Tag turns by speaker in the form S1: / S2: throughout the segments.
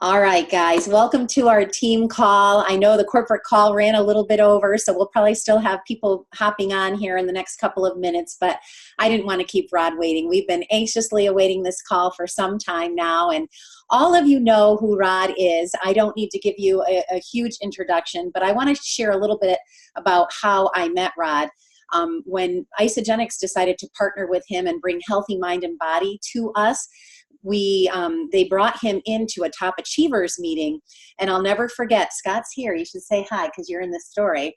S1: All right, guys, welcome to our team call. I know the corporate call ran a little bit over, so we'll probably still have people hopping on here in the next couple of minutes, but I didn't want to keep Rod waiting. We've been anxiously awaiting this call for some time now, and all of you know who Rod is. I don't need to give you a huge introduction, but I want to share a little bit about how I met Rod. When Isogenics decided to partner with him and bring Healthy Mind and Body to us, they brought him into a top achievers meeting, and I'll never forget. Scott's here. You should say hi because you're in this story.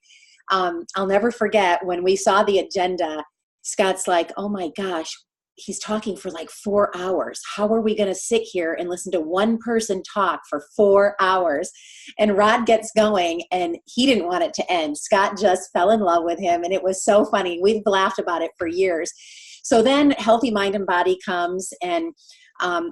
S1: I'll never forget when we saw the agenda. Scott's like, "Oh my gosh, he's talking for like 4 hours. How are we going to sit here and listen to one person talk for 4 hours?" And Rod gets going, and he didn't want it to end. Scott just fell in love with him, and it was so funny. We've laughed about it for years. So then Healthy Mind and Body comes, and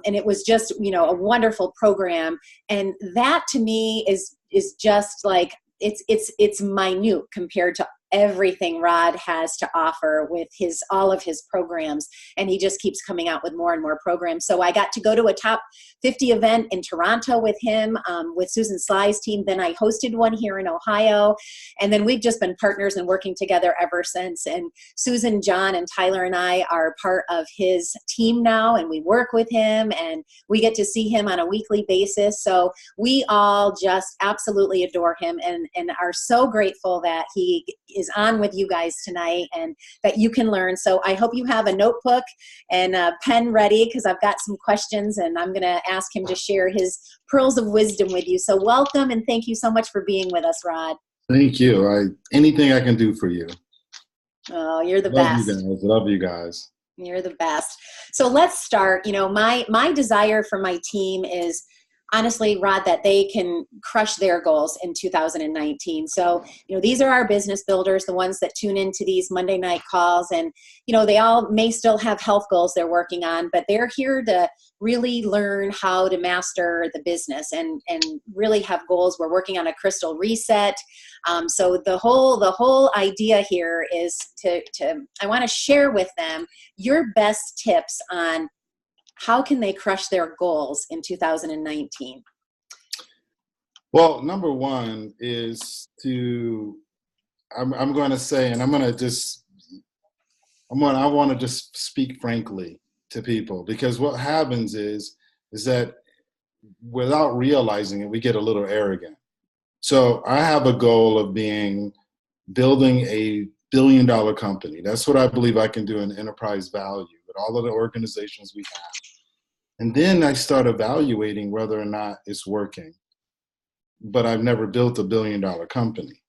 S1: it was just, a wonderful program. And that to me is just like, it's minute compared to everything Rod has to offer with all of his programs. And he just keeps coming out with more and more programs. So I got to go to a top 50 event in Toronto with him, with Susan Sly's team. Then I hosted one here in Ohio. And then we've just been partners and working together ever since. And Susan, John, and Tyler and I are part of his team now, and we work with him, and we get to see him on a weekly basis. So we all just absolutely adore him and are so grateful that he is on with you guys tonight and that you can learn. So I hope you have a notebook and a pen ready, because I've got some questions and I'm going to ask him to share his pearls of wisdom with you. So welcome, and thank you so much for being with us, Rod.
S2: Thank you. Anything I can do for you.
S1: Oh, you're the best.
S2: Love you guys.
S1: You're the best. So let's start. My desire for my team is, honestly, Rod, that they can crush their goals in 2019. So, these are our business builders, the ones that tune into these Monday night calls. And, they all may still have health goals they're working on, but they're here to really learn how to master the business and really have goals. We're working on a crystal reset. So the whole idea here is I want to share with them your best tips on how can they crush their goals in 2019?
S2: Well, number one is I'm going to say, and I want to just speak frankly to people, because what happens is that without realizing it, we get a little arrogant. So I have a goal of building a billion-dollar company. That's what I believe I can do in enterprise value with all of the organizations we have. And then I start evaluating whether or not it's working. But I've never built a billion-dollar company,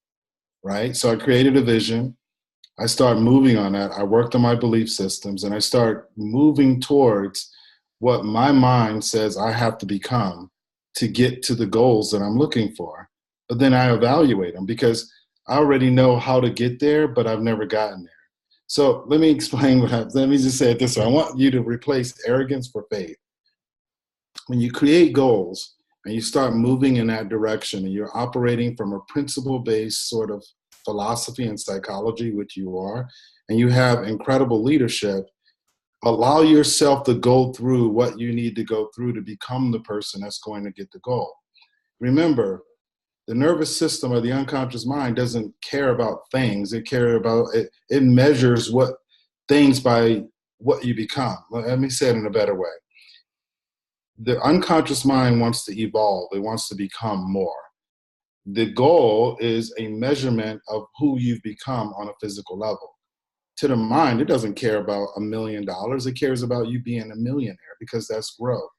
S2: right? So I created a vision. I start moving on that. I worked on my belief systems, and I start moving towards what my mind says I have to become to get to the goals that I'm looking for. But then I evaluate them, because I already know how to get there, but I've never gotten there. So let me explain let me just say it this way. I want you to replace arrogance for faith. When you create goals and you start moving in that direction, and you're operating from a principle-based sort of philosophy and psychology, which you are, and you have incredible leadership, allow yourself to go through what you need to go through to become the person that's going to get the goal. Remember, the nervous system or the unconscious mind doesn't care about things. It measures what things by what you become. Let me say it in a better way. The unconscious mind wants to evolve. It wants to become more. The goal is a measurement of who you've become on a physical level. To the mind, it doesn't care about $1 million. It cares about you being a millionaire, because that's growth.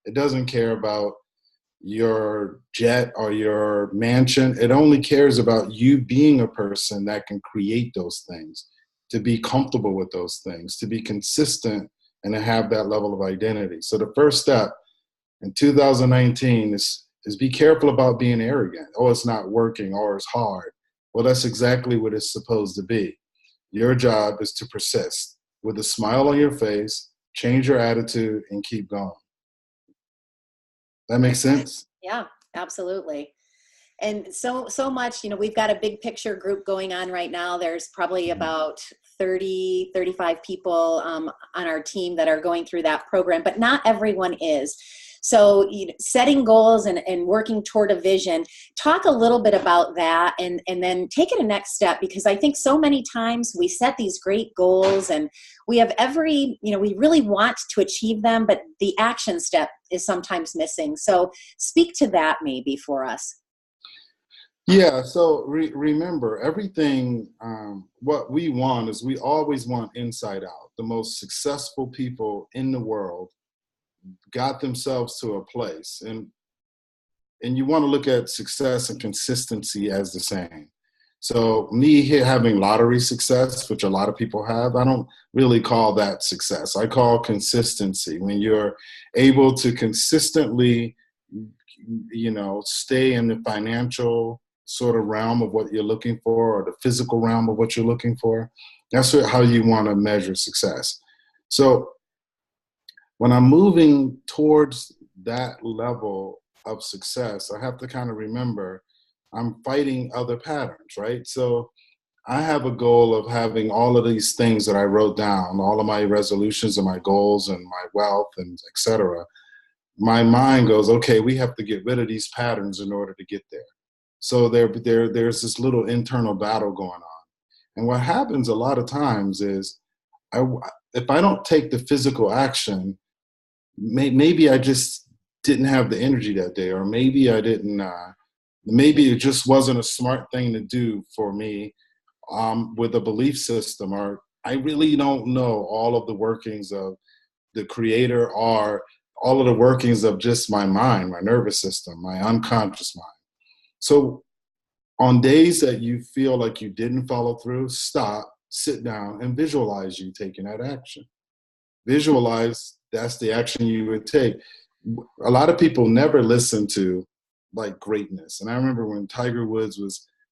S2: It doesn't care about your jet or your mansion. It only cares about you being a person that can create those things, to be comfortable with those things, to be consistent, and to have that level of identity. So the first step in 2019 is be careful about being arrogant. Oh, it's not working, or it's hard. Well, that's exactly what it's supposed to be. Your job is to persist with a smile on your face, change your attitude, and keep going. That makes sense?
S1: Yeah, absolutely. And so much, we've got a big picture group going on right now. There's probably about 30, 35 people on our team that are going through that program, but not everyone is. So setting goals and working toward a vision, talk a little bit about that, and then take it a next step, because I think so many times we set these great goals and we have we really want to achieve them, but the action step is sometimes missing. So speak to that maybe for us.
S2: Yeah, so remember, everything, what we want is we always want inside out. The most successful people in the world got themselves to a place. And you want to look at success and consistency as the same. So me here having lottery success, which a lot of people have, I don't really call that success. I call consistency. When you're able to consistently, stay in the financial sort of realm of what you're looking for, or the physical realm of what you're looking for, that's how you want to measure success. So when I'm moving towards that level of success, I have to kind of remember I'm fighting other patterns, right? So I have a goal of having all of these things that I wrote down, all of my resolutions and my goals and my wealth and et cetera. My mind goes, okay, we have to get rid of these patterns in order to get there. So there's this little internal battle going on. And what happens a lot of times is if I don't take the physical action, maybe I just didn't have the energy that day, or maybe I didn't, maybe it just wasn't a smart thing to do for me with a belief system, or I really don't know all of the workings of the creator, or all of the workings of just my mind, my nervous system, my unconscious mind. So on days that you feel like you didn't follow through, stop, sit down, and visualize you taking that action. Visualize that's the action you would take. A lot of people never listen to like greatness. And I remember when Tiger Woods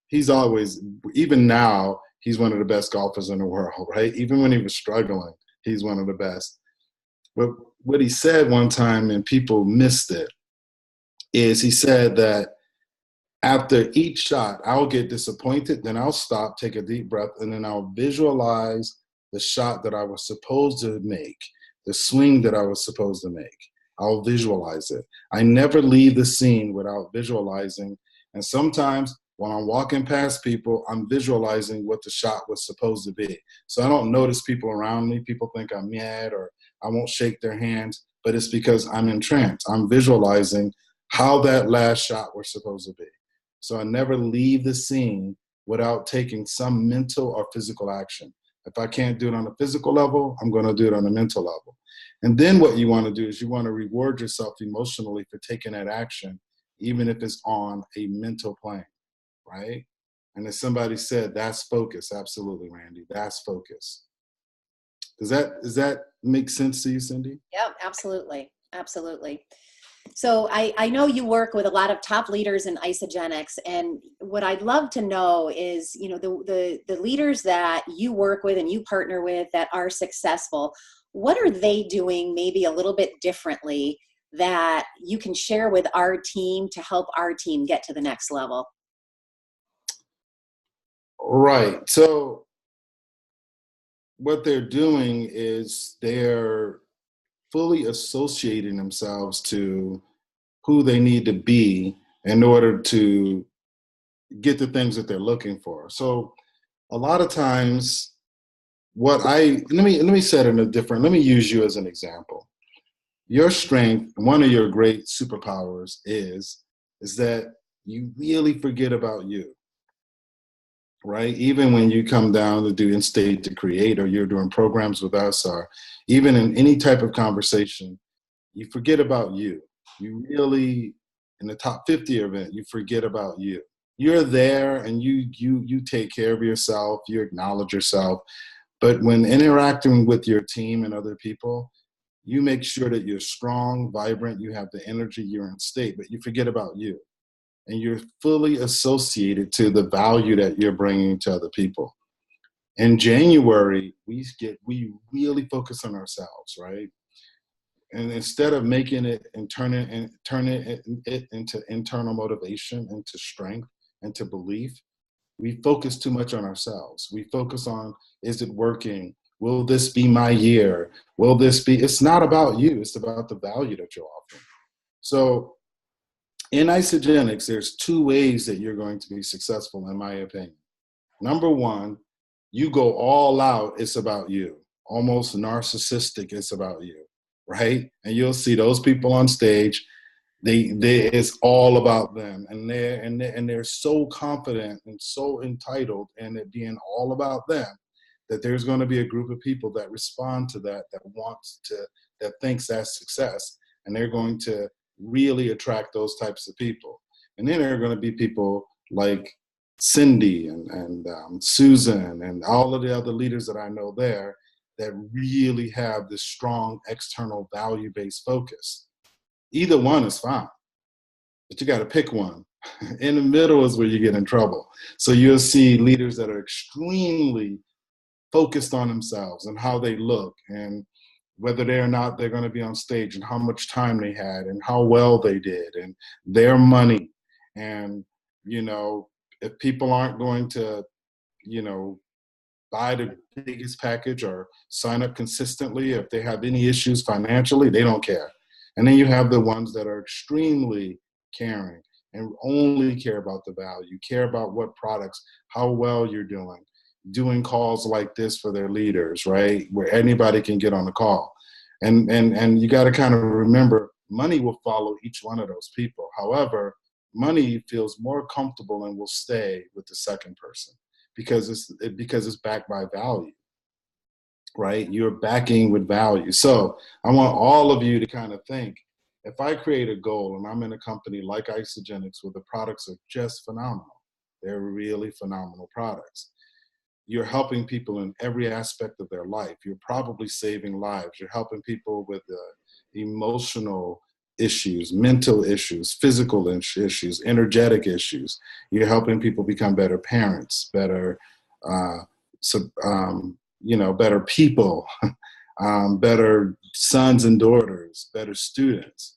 S2: he's always, even now, he's one of the best golfers in the world, right? Even when he was struggling, he's one of the best. But what he said one time, and people missed it, is he said that after each shot, I'll get disappointed, then I'll stop, take a deep breath, and then I'll visualize the shot that I was supposed to make, the swing that I was supposed to make. I'll visualize it. I never leave the scene without visualizing. And sometimes when I'm walking past people, I'm visualizing what the shot was supposed to be. So I don't notice people around me. People think I'm mad, or I won't shake their hands, but it's because I'm in trance. I'm visualizing how that last shot was supposed to be. So I never leave the scene without taking some mental or physical action. If I can't do it on a physical level, I'm going to do it on a mental level. And then what you want to do is you want to reward yourself emotionally for taking that action, even if it's on a mental plane, right? And as somebody said, that's focus. Absolutely, Randy. That's focus. Does that make sense to you, Cindy?
S1: Yeah, absolutely. Absolutely. So I know you work with a lot of top leaders in isogenics, and what I'd love to know is, the leaders that you work with and you partner with that are successful, what are they doing maybe a little bit differently that you can share with our team to help our team get to the next level?
S2: Right. So what they're doing is they're fully associating themselves to who they need to be in order to get the things that they're looking for. So a lot of times let me set it in a different, let me use you as an example. Your strength, one of your great superpowers is that you really forget about you, right? Even when you come down to do In-State to Create, or you're doing programs with us, or even in any type of conversation, you forget about you. You really, in the top 50 event, you forget about you. You're there and you take care of yourself, you acknowledge yourself. But when interacting with your team and other people, you make sure that you're strong, vibrant, you have the energy, you're in state, but you forget about you. And you're fully associated to the value that you're bringing to other people. In January, we really focus on ourselves, right? And instead of making it and turning it into internal motivation, into strength, into belief, we focus too much on ourselves. We focus on, is it working? Will this be my year? Will this be? It's not about you. It's about the value that you're offering. So in isogenics, there's two ways that you're going to be successful, in my opinion. Number one, you go all out, it's about you. Almost narcissistic, it's about you, right? And you'll see those people on stage, they it's all about them, and they're so confident and so entitled in it being all about them that there's going to be a group of people that respond to that, that thinks that's success, and they're going to really attract those types of people. And then there are going to be people like Cindy and Susan and all of the other leaders that I know there that really have this strong external value-based focus. Either one is fine, but you got to pick one. In the middle is where you get in trouble. So you'll see leaders that are extremely focused on themselves and how they look and whether they or not they're going to be on stage and how much time they had and how well they did and their money. And, you know, if people aren't going to, you know, buy the biggest package or sign up consistently, if they have any issues financially, they don't care. And then you have the ones that are extremely caring and only care about the value, care about what products, how well you're doing calls like this for their leaders, right? Where anybody can get on the call. And you got to kind of remember, money will follow each one of those people. However, money feels more comfortable and will stay with the second person because it's backed by value, right? You're backing with value. So I want all of you to kind of think, if I create a goal and I'm in a company like Isogenics where the products are just phenomenal, they're really phenomenal products. You're helping people in every aspect of their life. You're probably saving lives. You're helping people with emotional issues, mental issues, physical issues, energetic issues. You're helping people become better parents, better, better people, better sons and daughters, better students.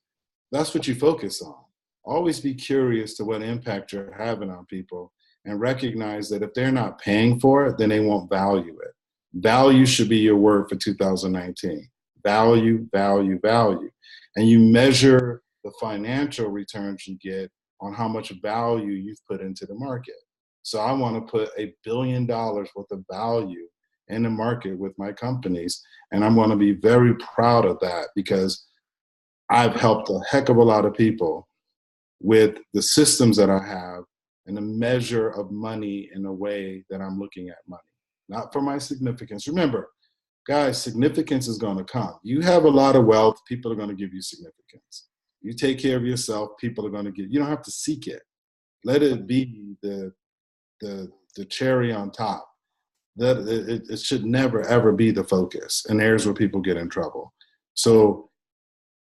S2: That's what you focus on. Always be curious to what impact you're having on people and recognize that if they're not paying for it, then they won't value it. Value should be your word for 2019. Value, value, value. And you measure the financial returns you get on how much value you've put into the market. So I want to put $1 billion worth of value in the market with my companies. And I'm going to be very proud of that because I've helped a heck of a lot of people with the systems that I have and a measure of money in a way that I'm looking at money, not for my significance. Remember, guys, significance is going to come. You have a lot of wealth, people are going to give you significance. You take care of yourself, people are going to give. You don't have to seek it. Let it be the cherry on top. That it should never ever be the focus, and there's where people get in trouble. So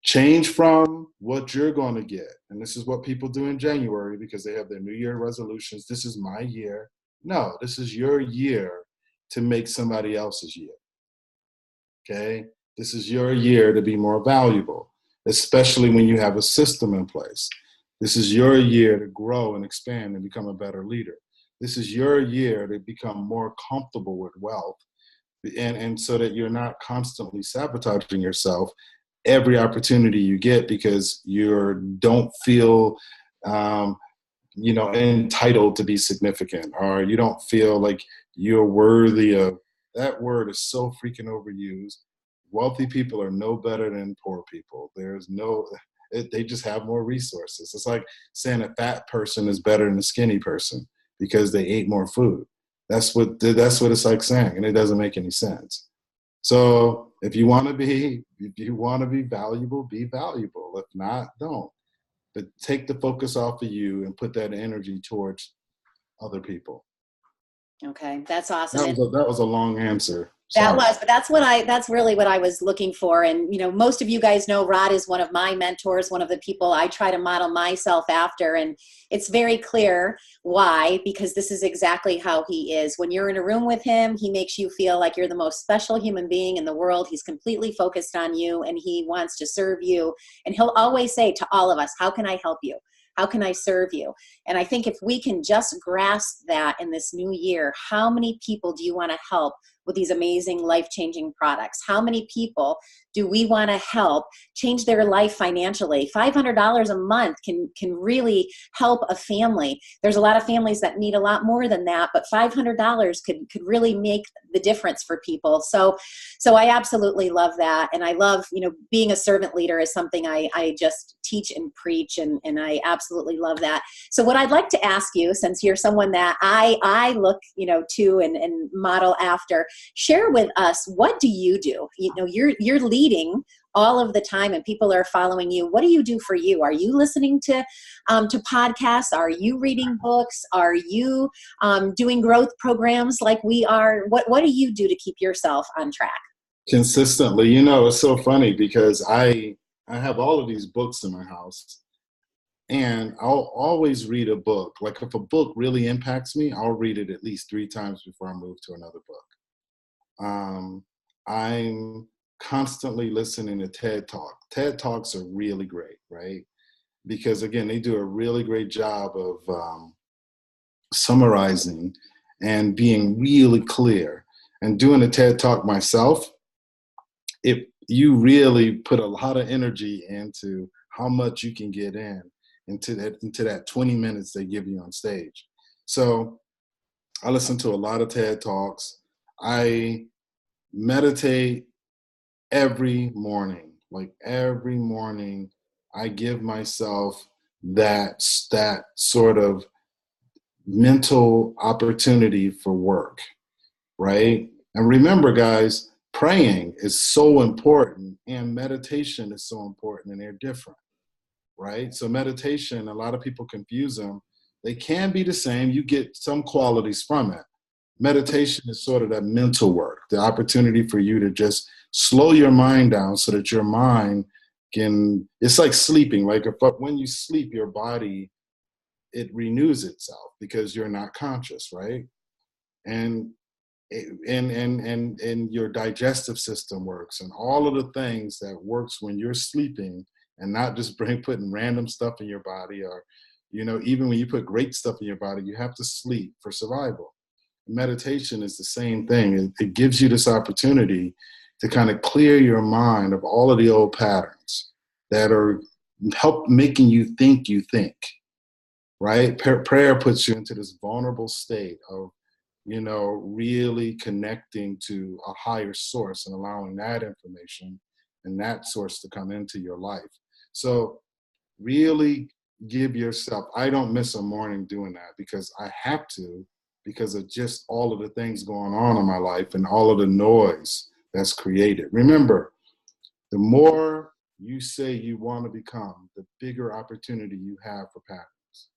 S2: change from what you're going to get. And this is what people do in January because they have their New Year resolutions. This is my year. No, this is your year to make somebody else's year. Okay? This is your year to be more valuable, especially when you have a system in place. This is your year to grow and expand and become a better leader. This is your year to become more comfortable with wealth and so that you're not constantly sabotaging yourself every opportunity you get because you don't feel entitled to be significant, or you don't feel like you're worthy of. That word is so freaking overused. Wealthy people are no better than poor people. They just have more resources. It's like saying a fat person is better than a skinny person because they ate more food. That's what it's like saying, and it doesn't make any sense. So if you want to be valuable, be valuable. If not, don't. But take the focus off of you and put that energy towards other people.
S1: Okay, that's awesome.
S2: That was a long answer.
S1: That was, but that's really what I was looking for. And, you know, most of you guys know Rod is one of my mentors, one of the people I try to model myself after. And it's very clear why, because this is exactly how he is. When you're in a room with him, he makes you feel like you're the most special human being in the world. He's completely focused on you and he wants to serve you. And he'll always say to all of us, how can I help you? How can I serve you? And I think if we can just grasp that in this new year, how many people do you want to help with these amazing life-changing products? How many people do we want to help change their life financially? $500 a month can really help a family. There's a lot of families that need a lot more than that, but $500 could really make the difference for people. So I absolutely love that. And I love, being a servant leader is something I just teach and preach, and I absolutely love that. So what I'd like to ask you, since you're someone that I look, to and model after, share with us, what do you do? You're leading all of the time and people are following you. What do you do for you? Are you listening to podcasts? Are you reading books? Are you doing growth programs like we are? What do you do to keep yourself on track?
S2: Consistently. It's so funny because I have all of these books in my house, and I'll always read a book. Like if a book really impacts me, I'll read it at least 3 times before I move to another book. I'm constantly listening to TED Talk. TED Talks are really great, right? Because again, they do a really great job of summarizing and being really clear. And doing a TED Talk myself, you really put a lot of energy into how much you can get into that 20 minutes they give you on stage. So I listen to a lot of TED Talks. I meditate every morning. Like every morning, I give myself that sort of mental opportunity for work, right? And remember, guys, praying is so important and meditation is so important, and they're different, right? So meditation, a lot of people confuse them. They can be the same. You get some qualities from it. Meditation is sort of that mental work, the opportunity for you to just slow your mind down so that your mind it's like sleeping. Like when you sleep, your body, it renews itself because you're not conscious, right? And your digestive system works, and all of the things that works when you're sleeping, and not just putting random stuff in your body, or even when you put great stuff in your body, you have to sleep for survival. Meditation is the same thing. It gives you this opportunity to kind of clear your mind of all of the old patterns that are help making you think, right? Prayer puts you into this vulnerable state of really connecting to a higher source and allowing that information and that source to come into your life. So really give yourself, I don't miss a morning doing that because I have to, because of just all of the things going on in my life and all of the noise that's created. Remember, the more you say you want to become, the bigger opportunity you have for patterns.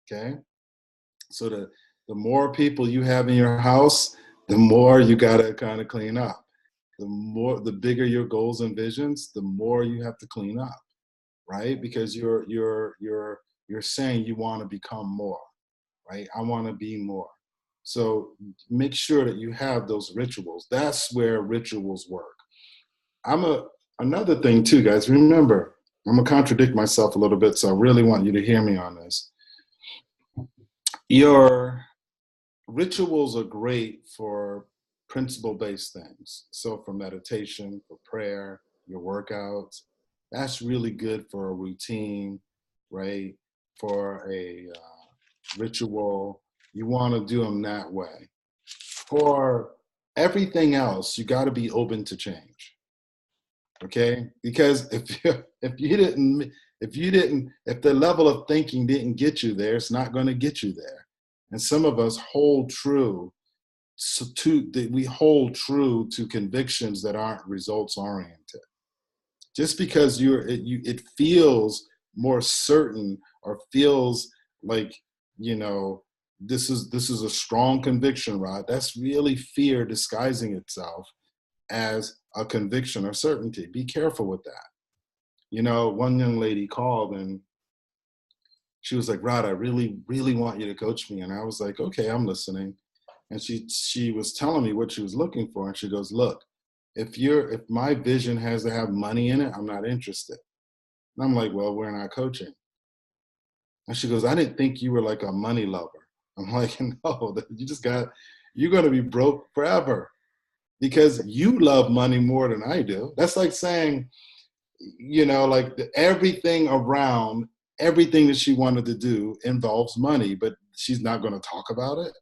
S2: Okay? So the more people you have in your house, the more you gotta kind of clean up. The bigger your goals and visions, the more you have to clean up, right? Because you're saying you want to become more, right? I want to be more. So make sure that you have those rituals. That's where rituals work. Another thing too, guys. Remember, I'm gonna contradict myself a little bit, so I really want you to hear me on this. Your rituals are great for principle-based things. So for meditation, for prayer, your workouts, that's really good for a routine, right? For a ritual, you want to do them that way. For everything else, you got to be open to change. Okay? Because if the level of thinking didn't get you there, it's not going to get you there. And some of us hold true to convictions that aren't results oriented. Just because it feels more certain or feels like this is a strong conviction, Rod. That's really fear disguising itself as a conviction or certainty. Be careful with that. One young lady called and she was like, Rod, I really, really want you to coach me. And I was like, okay, I'm listening. And she was telling me what she was looking for. And she goes, look, if my vision has to have money in it, I'm not interested. And I'm like, well, we're not coaching. And she goes, I didn't think you were like a money lover. I'm like, no, you're going to be broke forever because you love money more than I do. That's like saying, like everything around everything that she wanted to do involves money, but she's not going to talk about it.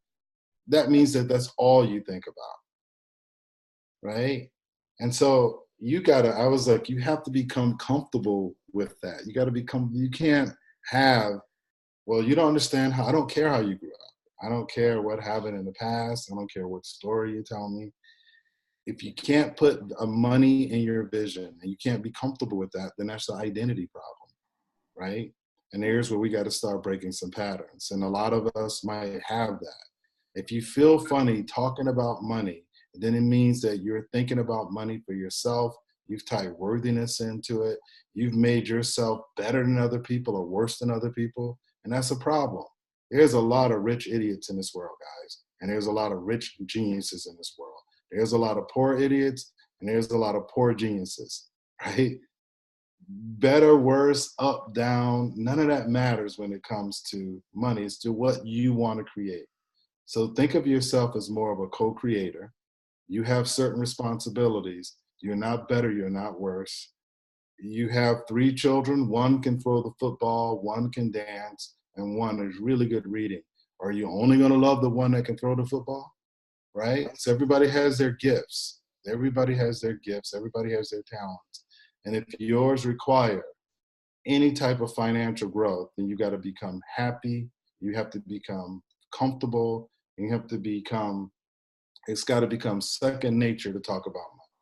S2: That means that that's all you think about, right? And so I was like, you have to become comfortable with that. You can't have, well, you don't understand I don't care how you grew up. I don't care what happened in the past. I don't care what story you tell me. If you can't put a money in your vision and you can't be comfortable with that, then that's the identity problem, right? And here's where we got to start breaking some patterns. And a lot of us might have that. If you feel funny talking about money, then it means that you're thinking about money for yourself. You've tied worthiness into it. You've made yourself better than other people or worse than other people. And that's a problem. There's a lot of rich idiots in this world, guys. And there's a lot of rich geniuses in this world. There's a lot of poor idiots and there's a lot of poor geniuses, right? Better, worse, up, down, none of that matters when it comes to money. It's to what you want to create. So think of yourself as more of a co-creator. You have certain responsibilities. You're not better, you're not worse. You have 3 children. One can throw the football, one can dance, and one is really good reading. Are you only going to love the one that can throw the football? Right? So everybody has their gifts. Everybody has their gifts. Everybody has their talents. And if yours require any type of financial growth, then you got to become happy. You have to become comfortable. And you have to become, it's got to become second nature to talk about money.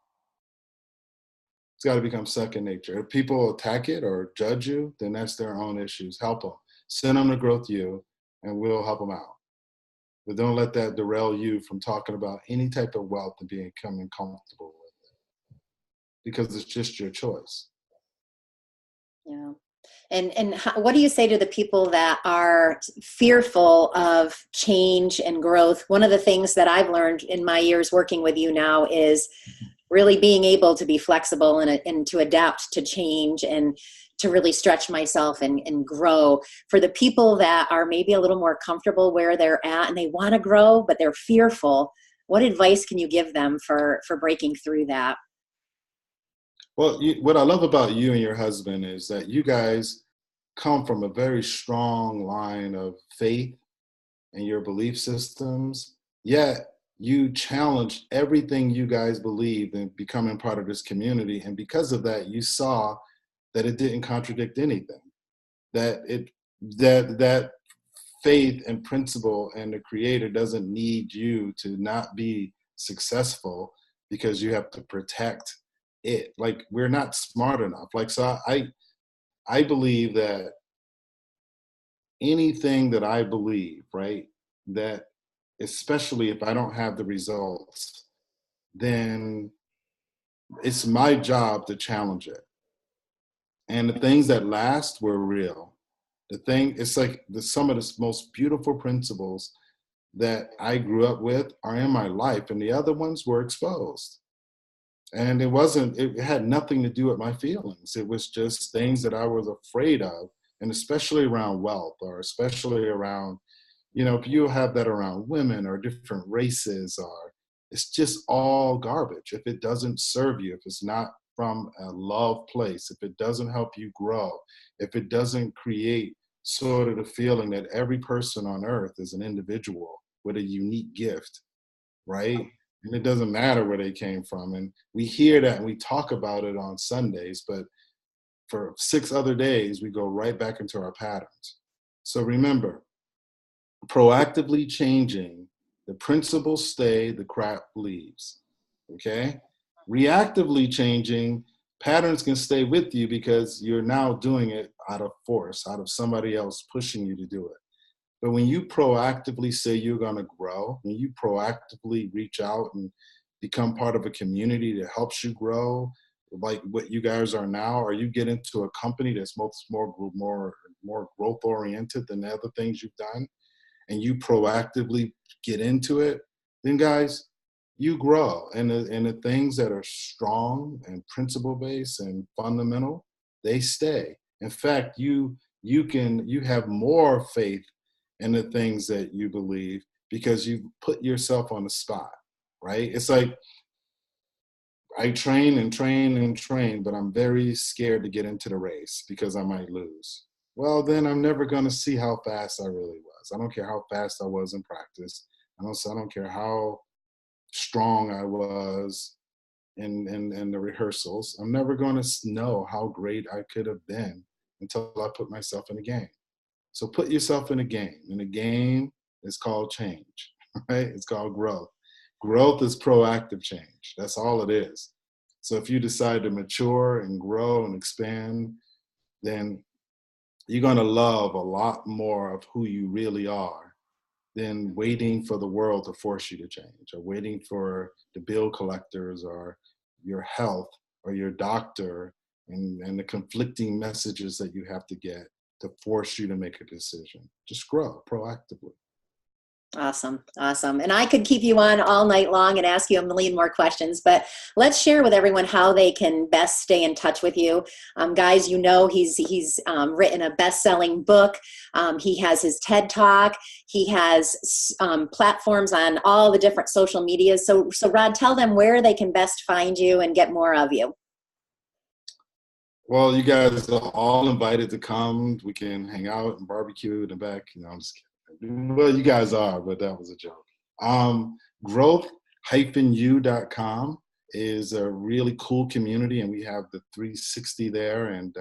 S2: It's got to become second nature. If people attack it or judge you, then that's their own issues. Help them. Send them to Growth You, and we'll help them out. But don't let that derail you from talking about any type of wealth and becoming comfortable with it, because it's just your choice.
S1: Yeah. And what do you say to the people that are fearful of change and growth? One of the things that I've learned in my years working with you now is really being able to be flexible and to adapt to change and to really stretch myself and grow. For the people that are maybe a little more comfortable where they're at and they want to grow, but they're fearful, what advice can you give them for breaking through that?
S2: Well, what I love about you and your husband is that you guys come from a very strong line of faith and your belief systems, yet you challenged everything you guys believed in becoming part of this community. And because of that, you saw that it didn't contradict anything, that that faith and principle and the creator doesn't need you to not be successful because you have to protect it. Like, we're not smart enough. Like, so I believe that anything that I believe, right, that especially if I don't have the results, then it's my job to challenge it. And the things that last were real. It's like some of the most beautiful principles that I grew up with are in my life, and the other ones were exposed. And it had nothing to do with my feelings. It was just things that I was afraid of, and especially around wealth, or especially around, if you have that around women or different races, or it's just all garbage. If it doesn't serve you, if it's not from a love place, if it doesn't help you grow, if it doesn't create sort of the feeling that every person on earth is an individual with a unique gift, right? And it doesn't matter where they came from. And we hear that and we talk about it on Sundays, but for 6 other days, we go right back into our patterns. So remember, proactively changing, the principles stay, the crap leaves. Okay? Reactively changing, patterns can stay with you because you're now doing it out of force, out of somebody else pushing you to do it. But when you proactively say you're going to grow, when you proactively reach out and become part of a community that helps you grow, like what you guys are now, or you get into a company that's more growth oriented than the other things you've done, and you proactively get into it, then guys, you grow. And the things that are strong and principle based and fundamental, they stay. In fact, you have more faith in the things that you believe because you put yourself on the spot, right? It's like I train and train and train, but I'm very scared to get into the race because I might lose. Well, then I'm never going to see how fast I really was. I don't care how fast I was in practice. I don't care how strong I was in the rehearsals. I'm never going to know how great I could have been until I put myself in a game. So put yourself in a game. In a game, it's called change, right? It's called growth. Growth is proactive change. That's all it is. So if you decide to mature and grow and expand, then you're going to love a lot more of who you really are than waiting for the world to force you to change, or waiting for the bill collectors or your health or your doctor and the conflicting messages that you have to get to force you to make a decision. Just grow proactively.
S1: Awesome. Awesome. And I could keep you on all night long and ask you a million more questions, but let's share with everyone how they can best stay in touch with you. Guys, you know, he's written a best-selling book. He has his TED Talk. He has platforms on all the different social medias. So Rod, tell them where they can best find you and get more of you.
S2: Well, you guys are all invited to come. We can hang out and barbecue in the back. I'm just kidding. Well, you guys are, but that was a joke. Growth-u.com is a really cool community, and we have the 360 there, and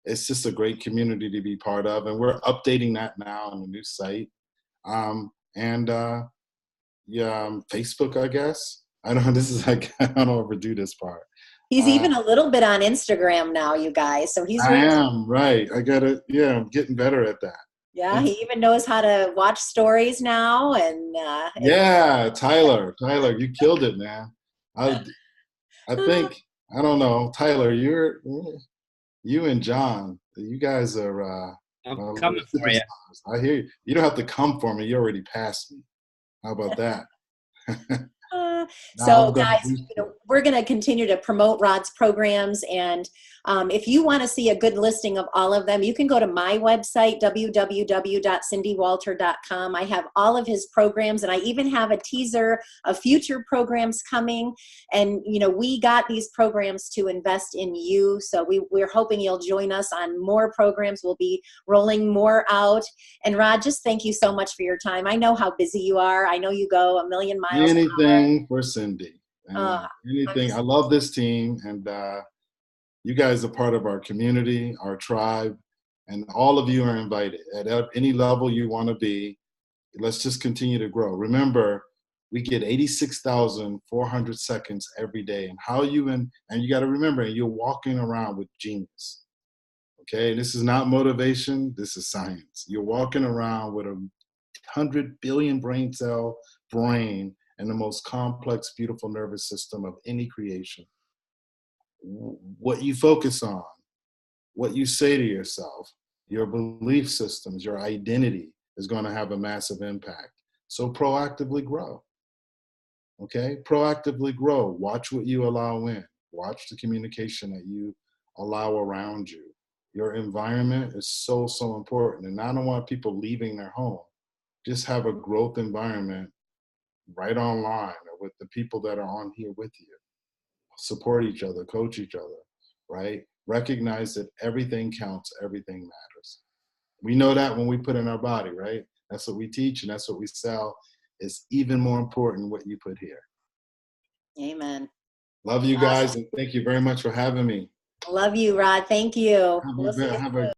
S2: it's just a great community to be part of. And we're updating that now on the new site. Facebook, I guess. I don't. This is like I don't overdo this part.
S1: He's even a little bit on Instagram now, you guys. So he's
S2: I
S1: really,
S2: am, right. I'm getting better at that.
S1: yeah, he even knows how to watch stories now. And
S2: Yeah, Tyler, you killed it, man. I think, I don't know, Tyler, you and John, you guys are
S3: I'm coming for you.
S2: I hear you. You don't have to come for me. You already passed me. How about that?
S1: So guys, we're going to continue to promote Rod's programs, and if you want to see a good listing of all of them, you can go to my website, www.cindywalter.com. I have all of his programs, and I even have a teaser of future programs coming. And we got these programs to invest in you, so we're hoping you'll join us on more programs. We'll be rolling more out. And Rod, just thank you so much for your time. I know how busy you are. I know you go a million miles an hour.
S2: Anything for Cindy. Anything. I love this team, and you guys are part of our community, our tribe, and all of you are invited. At any level you want to be, let's just continue to grow. Remember, we get 86,400 seconds every day, and you got to remember, you're walking around with genius. Okay, this is not motivation. This is science. You're walking around with a 100 billion brain cell brain and the most complex, beautiful nervous system of any creation. What you focus on, what you say to yourself, your belief systems, your identity is going to have a massive impact. So proactively grow. Okay? Proactively grow. Watch what you allow in. Watch the communication that you allow around you. Your environment is so, so important. And I don't want people leaving their home. Just have a growth environment right online or with the people that are on here with you. Support each other, coach each other, right? Recognize that everything counts, everything matters. We know that when we put in our body, right? That's what we teach and that's what we sell. It's even more important what you put here.
S1: Amen.
S2: Love you guys, and thank you very much for having me.
S1: Love you, Rod. Thank you.
S2: Have a